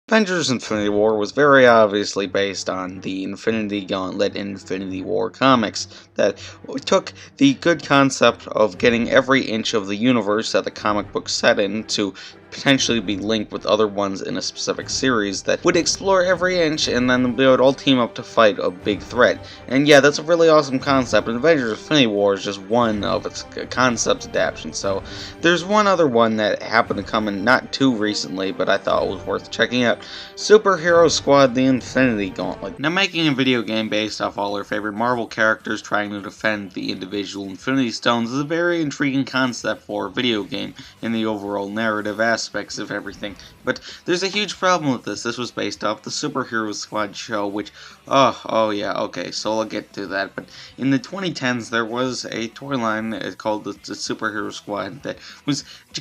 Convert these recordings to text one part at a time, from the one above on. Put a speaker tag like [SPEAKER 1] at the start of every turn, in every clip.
[SPEAKER 1] Avengers Infinity War was very obviously based on the Infinity Gauntlet Infinity War comics that took the good concept of getting every inch of the universe that the comic book set in to potentially be linked with other ones in a specific series that would explore every inch, and then they would all team up to fight a big threat. And yeah, that's a really awesome concept, and Avengers Infinity War is just one of its concept adaptations. So there's one other one that happened to come in not too recently, but I thought it was worth checking out. Superhero Squad The Infinity Gauntlet. Now, making a video game based off all our favorite Marvel characters trying to defend the individual Infinity Stones is a very intriguing concept for a video game in the overall narrative aspects of everything. But there's a huge problem with this. This was based off the Superhero Squad show, which, oh yeah, okay, so I'll get to that. But in the 2010s, there was a toy line called the Superhero Squad that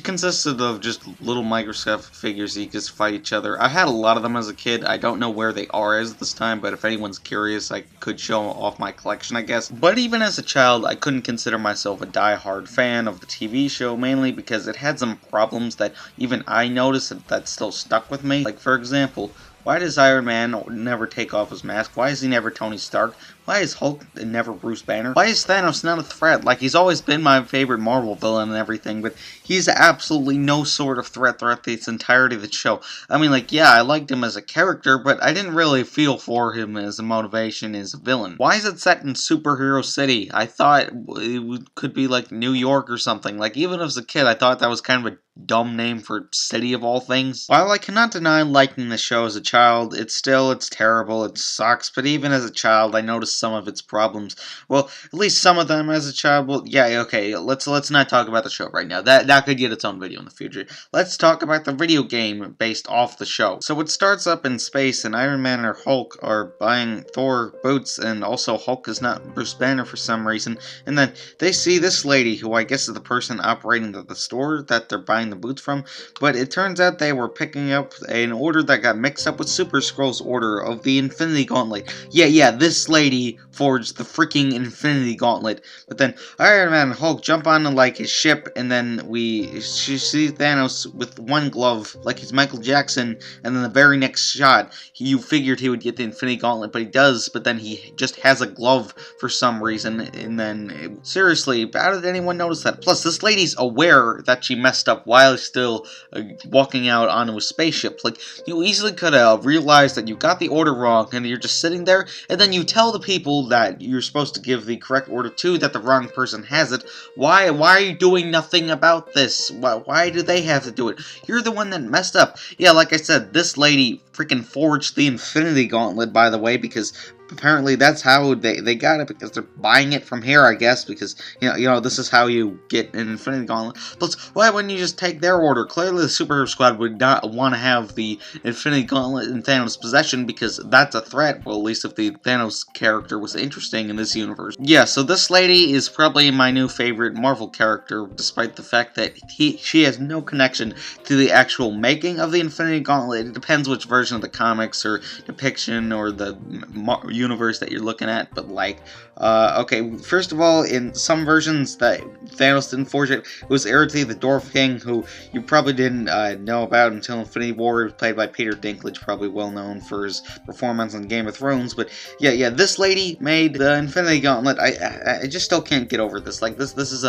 [SPEAKER 1] consisted of just little microscopic figures that you could fight each other. I had a lot of them as a kid. I don't know where they are as this time, but if anyone's curious, I could show off my collection, I guess. But even as a child, I couldn't consider myself a die-hard fan of the TV show, mainly because it had some problems that even I noticed that still stuck with me. Like, for example, why does Iron Man never take off his mask? Why is he never Tony Stark? Why is Hulk never Bruce Banner? Why is Thanos not a threat? Like, he's always been my favorite Marvel villain and everything, but he's absolutely no sort of threat throughout this entirety of the show. I mean, like, yeah, I liked him as a character, but I didn't really feel for him as a motivation as a villain. Why is it set in Superhero City? I thought it could be, like, New York or something. Like, even as a kid, I thought that was kind of a dumb name for city of all things. While I cannot deny liking the show as a child, it's terrible, it sucks, but even as a child, I noticed some of its problems. Well, at least some of them as a child. Well, yeah, okay, let's not talk about the show right now. That could get its own video in the future. Let's talk about the video game based off the show. So it starts up in space, and Iron Man or Hulk are buying Thor boots, and also Hulk is not Bruce Banner for some reason, and then they see this lady, who I guess is the person operating the store that they're buying the boots from, but it turns out they were picking up an order that got mixed up with Super Skrull's order of the Infinity Gauntlet. Yeah, this lady forged the freaking Infinity Gauntlet. But then Iron Man and Hulk jump onto like his ship, and then she sees Thanos with one glove, like he's Michael Jackson, and then the very next shot, you figured he would get the Infinity Gauntlet, but he does, but then he just has a glove for some reason, and then, seriously, how did anyone notice that? Plus, this lady's aware that she messed up while still walking out onto a spaceship. Like, you easily could have realized that you got the order wrong, and you're just sitting there, and then you tell the people that you're supposed to give the correct order to that the wrong person has it. Why are you doing nothing about this? Why do they have to do it? You're the one that messed up. Yeah, like I said, this lady freaking forged the Infinity Gauntlet, by the way, because apparently that's how they got it, because they're buying it from here, I guess, because, you know, this is how you get an Infinity Gauntlet. Plus, why wouldn't you just take their order? Clearly the Superhero Squad would not want to have the Infinity Gauntlet in Thanos' possession, because that's a threat, well, at least if the Thanos character was interesting in this universe. Yeah, so this lady is probably my new favorite Marvel character, despite the fact that she has no connection to the actual making of the Infinity Gauntlet. It depends which version of the comics or depiction or the universe that you're looking at, but like, okay, first of all, in some versions that Thanos didn't forge it, it was Erity, the Dwarf King, who you probably didn't know about until Infinity War. He was played by Peter Dinklage, probably well known for his performance on Game of Thrones, but yeah, this lady made the Infinity Gauntlet. I just still can't get over this. Like, this is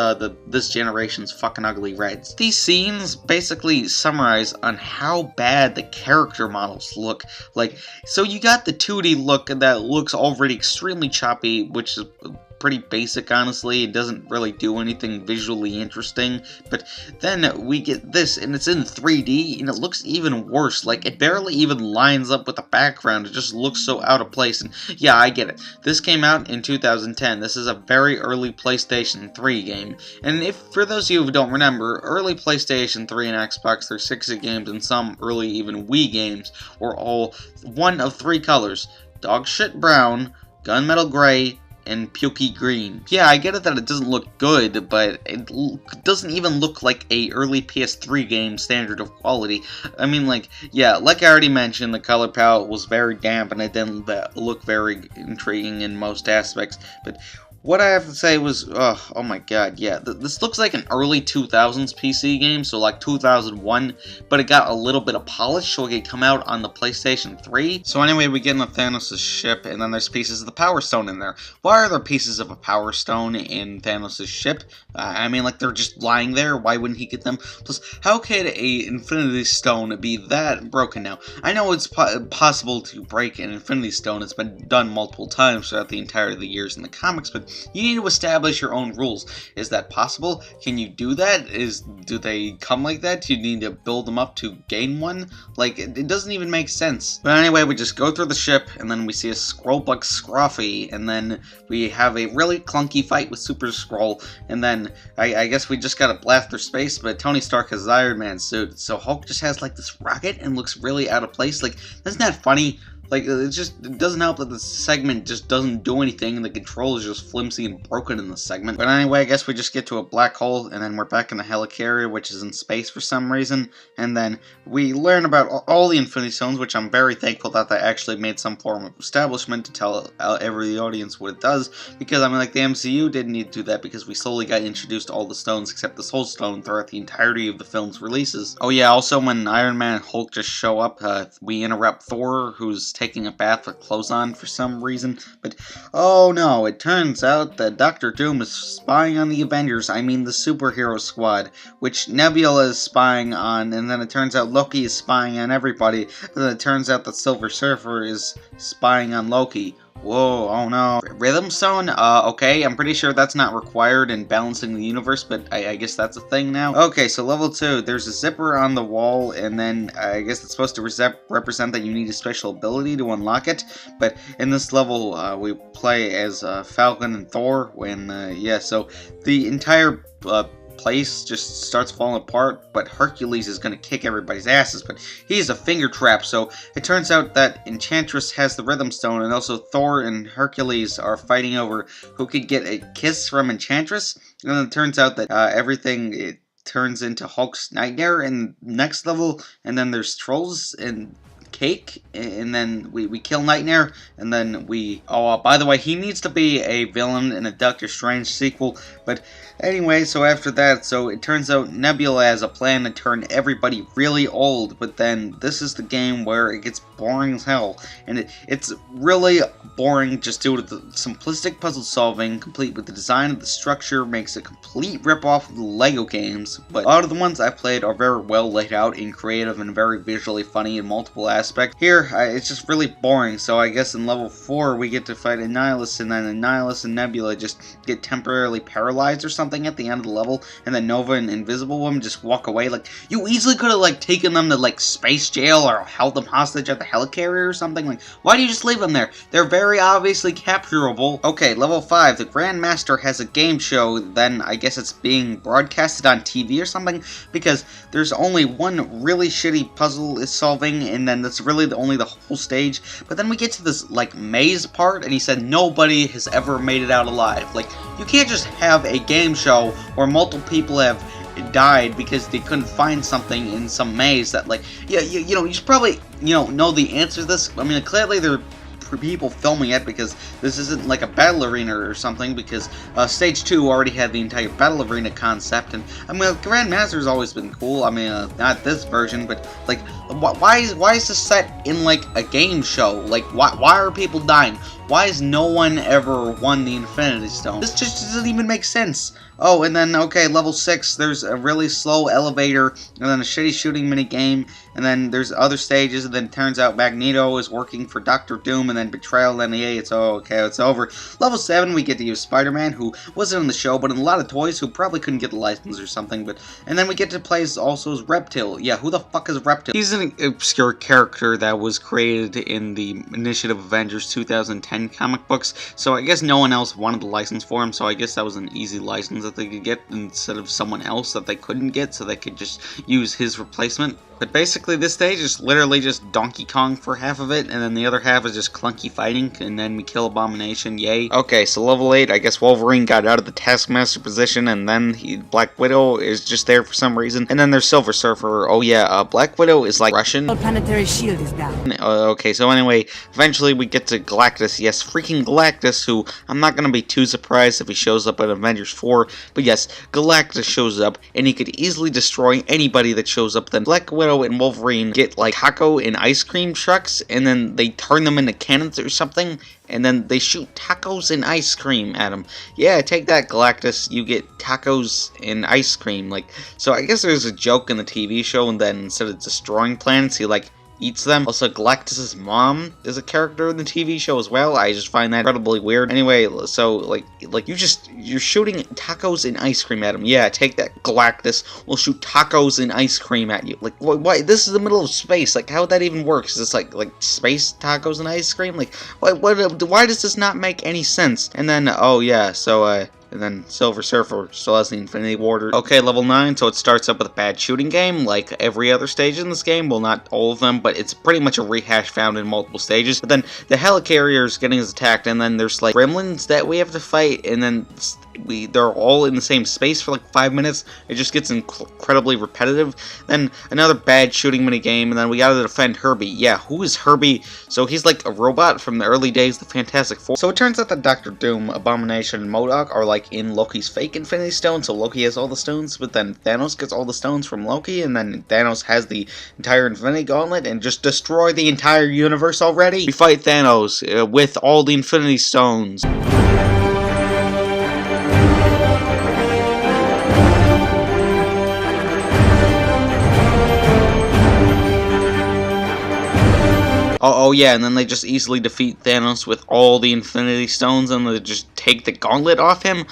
[SPEAKER 1] this generation's fucking ugly Reds. These scenes basically summarize on how bad the character models look. Like, so you got the 2D look that looks already extremely choppy, which is pretty basic, honestly. It doesn't really do anything visually interesting, but then we get this, and it's in 3D, and it looks even worse. Like, it barely even lines up with the background. It just looks so out of place, and yeah, I get it. This came out in 2010. This is a very early PlayStation 3 game, and if, for those of you who don't remember, early PlayStation 3 and Xbox 360 games, and some early even Wii games, were all one of three colors: dog shit brown, gunmetal gray, and pukey green. Yeah, I get it that it doesn't look good, but it doesn't even look like a early PS3 game standard of quality. I mean, like, yeah, like I already mentioned, the color palette was very damp, and it didn't look very intriguing in most aspects, but what I have to say was, oh my god, yeah, this looks like an early 2000s PC game, so like 2001, but it got a little bit of polish so it could come out on the PlayStation 3. So anyway, we get in Thanos' ship, and then there's pieces of the Power Stone in there. Why are there pieces of a Power Stone in Thanos' ship? I mean, like, they're just lying there. Why wouldn't he get them? Plus, how could a Infinity Stone be that broken now? I know it's possible to break an Infinity Stone. It's been done multiple times throughout the entirety of the years in the comics, but you need to establish your own rules. Is that possible? Can you do that? Do they come like that? Do you need to build them up to gain one? Like, it doesn't even make sense. But anyway, we just go through the ship, and then we see a Skrull-like Scruffy, and then we have a really clunky fight with Super Skrull, and then I guess we just gotta blast through space, but Tony Stark has his Iron Man suit, so Hulk just has like this rocket and looks really out of place. Like, isn't that funny? Like, it doesn't help that the segment just doesn't do anything, and the control is just flimsy and broken in the segment. But anyway, I guess we just get to a black hole, and then we're back in the helicarrier, which is in space for some reason, and then we learn about all the Infinity Stones, which I'm very thankful that they actually made some form of establishment to tell every audience what it does, because, I mean, like, the MCU didn't need to do that, because we slowly got introduced to all the stones except the Soul Stone throughout the entirety of the film's releases. Oh yeah, also when Iron Man and Hulk just show up, we interrupt Thor, who's taking a bath with clothes on for some reason, but oh no, it turns out that Dr. Doom is spying on the Avengers, I mean the superhero squad, which Nebula is spying on, and then it turns out Loki is spying on everybody, and then it turns out that Silver Surfer is spying on Loki. Whoa, oh no. Rhythm Stone? Okay, I'm pretty sure that's not required in balancing the universe, but I guess that's a thing now. Okay, so level 2, there's a zipper on the wall, and then I guess it's supposed to represent that you need a special ability to unlock it, but in this level, we play as Falcon and Thor, yeah, so the entire place just starts falling apart, but Hercules is going to kick everybody's asses, but he's a finger trap, so it turns out that Enchantress has the Rhythm Stone, and also Thor and Hercules are fighting over who could get a kiss from Enchantress, and then it turns out that it turns into Hulk's nightmare in the next level, and then there's trolls and cake, and then we kill Nightmare, and then by the way, he needs to be a villain in a Doctor Strange sequel, but anyway, so after that, so it turns out Nebula has a plan to turn everybody really old, but then this is the game where it gets boring as hell, and it's really boring just due to the simplistic puzzle solving, complete with the design of the structure, makes a complete rip-off of the Lego games, but a lot of the ones I played are very well laid out and creative and very visually funny in multiple aspects. Here, it's just really boring, so I guess in level 4 we get to fight Annihilus, and then Annihilus and Nebula just get temporarily paralyzed or something at the end of the level, and then Nova and Invisible Woman just walk away. Like, you easily could have, like, taken them to, like, space jail or held them hostage at the helicarrier or something. Like, why do you just leave them there? They're very obviously capturable. Okay, level 5, the Grandmaster has a game show, then I guess it's being broadcasted on TV or something, because there's only one really shitty puzzle is solving, and then that's really only the whole stage, but then we get to this, like, maze part, and he said nobody has ever made it out alive. Like, you can't just have a game show where multiple people have died because they couldn't find something in some maze that, like, yeah, you know, you should probably, know the answer to this. I mean, clearly there people filming it, because this isn't like a battle arena or something, because stage 2 already had the entire battle arena concept, and I mean, Grandmaster's always been cool. I mean, not this version, but like, why is this set in like a game show? Like, why are people dying? Why has no one ever won the Infinity Stone? This just doesn't even make sense. Oh, and then, okay, level 6, there's a really slow elevator, and then a shitty shooting minigame, and then there's other stages, and then it turns out Magneto is working for Dr. Doom, and then Betrayal, and then it's okay, it's over. Level 7, we get to use Spider-Man, who wasn't in the show, but in a lot of toys, who probably couldn't get the license or something, and then we get to play also as Reptile. Yeah, who the fuck is Reptile? He's an obscure character that was created in the Initiative Avengers 2010 comic books, so I guess no one else wanted the license for him, so I guess that was an easy license that they could get instead of someone else that they couldn't get, so they could just use his replacement. But basically, this stage is literally just Donkey Kong for half of it, and then the other half is just clunky fighting, and then we kill Abomination, yay. Okay, so level 8, I guess Wolverine got out of the Taskmaster position, and then Black Widow is just there for some reason, and then there's Silver Surfer. Oh yeah, Black Widow is like Russian.
[SPEAKER 2] Our planetary shield is down.
[SPEAKER 1] Okay, so anyway, eventually we get to Galactus. Yes, freaking Galactus, who I'm not gonna be too surprised if he shows up in Avengers 4, but yes, Galactus shows up, and he could easily destroy anybody that shows up. Then Black Widow and Wolverine get like taco and ice cream trucks, and then they turn them into cannons or something, and then they shoot tacos and ice cream at him. Yeah, take that, Galactus. You get tacos and ice cream. Like, so I guess there's a joke in the TV show, and then instead of destroying planets, he like eats them. Also, Galactus's mom is a character in the TV show as well. I just find that incredibly weird. Anyway, so like you're shooting tacos and ice cream at him. Yeah, take that, Galactus. We'll shoot tacos and ice cream at you. Like, why? This is the middle of space. Like, how would that even work? Is this like space tacos and ice cream? Like, why does this not make any sense? And then, oh yeah, so and then Silver Surfer still has the Infinity War. Okay, level 9, so it starts up with a bad shooting game, like every other stage in this game. Well, not all of them, but it's pretty much a rehash found in multiple stages. But then the helicarrier is getting us attacked, and then there's like gremlins that we have to fight, and then they're all in the same space for like 5 minutes. It just gets incredibly repetitive. Then another bad shooting minigame, and then we gotta defend Herbie. Yeah, who is Herbie? So he's like a robot from the early days of the Fantastic Four. So it turns out that Dr. Doom, Abomination, and MODOK are like in Loki's fake Infinity Stone, so Loki has all the stones, but then Thanos gets all the stones from Loki, and then Thanos has the entire Infinity Gauntlet and just destroy the entire universe already. We fight Thanos with all the Infinity Stones. Oh yeah, and then they just easily defeat Thanos with all the Infinity Stones, and they just take the gauntlet off him.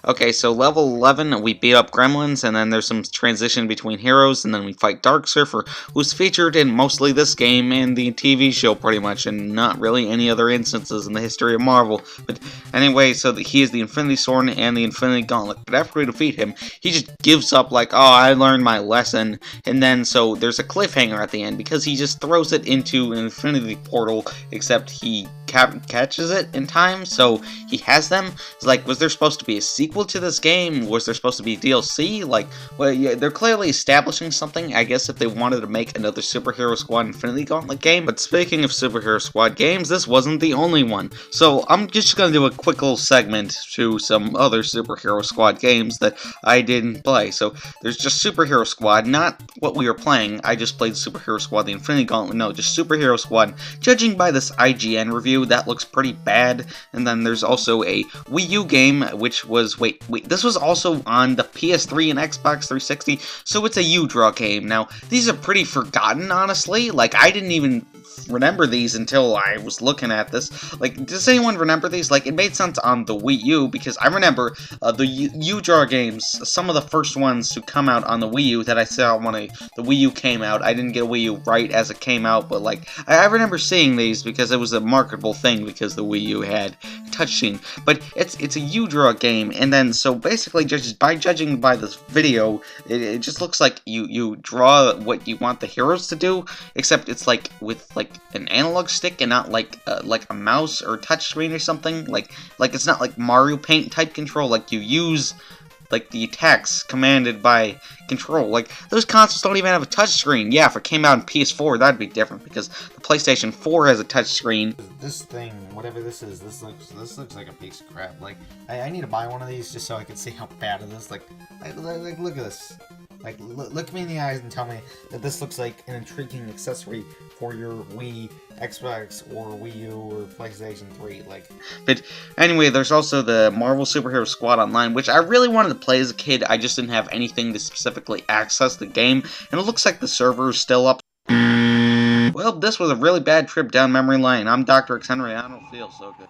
[SPEAKER 1] Okay, so level 11, we beat up Gremlins, and then there's some transition between heroes, and then we fight Dark Surfer, who's featured in mostly this game and the TV show pretty much, and not really any other instances in the history of Marvel. But anyway, so he is the Infinity Sword and the Infinity Gauntlet, but after we defeat him, he just gives up like, oh, I learned my lesson, and then so there's a cliffhanger at the end, because he just throws it into an Infinity Portal, except he catches it in time, so he has them. It's like, was there supposed to be a sequel to this game? Was there supposed to be DLC? Like, well, yeah, they're clearly establishing something, I guess, if they wanted to make another Superhero Squad Infinity Gauntlet game. But speaking of Superhero Squad games, this wasn't the only one. So I'm just gonna do a quick little segment to some other Superhero Squad games that I didn't play. So there's just Superhero Squad, not what we were playing. I just played Superhero Squad the Infinity Gauntlet. No, just Superhero Squad. Judging by this IGN review, that looks pretty bad. And then there's also a Wii U game, which was, wait, this was also on the PS3 and Xbox 360, so it's a U-Draw game. Now, these are pretty forgotten, honestly. Like, I didn't even remember these until I was looking at this. Like, does anyone remember these? Like, it made sense on the Wii U, because I remember the U-Draw games, some of the first ones to come out on the Wii U that I saw when the Wii U came out. I didn't get a Wii U right as it came out, but like, I remember seeing these because it was a marketable thing, because the Wii U had touchscreen. But it's a U-Draw game, and then so basically just by judging by this video, it just looks like you draw what you want the heroes to do, except it's like with like an analog stick and not like a mouse or touchscreen or something. Like it's not like Mario Paint type control. Like you use like the attacks commanded by control. Like, those consoles don't even have a touchscreen. Yeah, if it came out in PS4, that'd be different, because the PlayStation 4 has a touchscreen.
[SPEAKER 3] This thing, whatever this is, this looks like a piece of crap. Like, I need to buy one of these just so I can see how bad it is. Like look at this. Like, look me in the eyes and tell me that this looks like an intriguing accessory for your Wii, Xbox, or Wii U, or PlayStation 3, like...
[SPEAKER 1] But anyway, there's also the Marvel Superhero Squad Online, which I really wanted to play as a kid. I just didn't have anything to specifically access the game, and it looks like the server is still up. Well, this was a really bad trip down memory lane. I'm Dr. X Henry, I don't feel so good.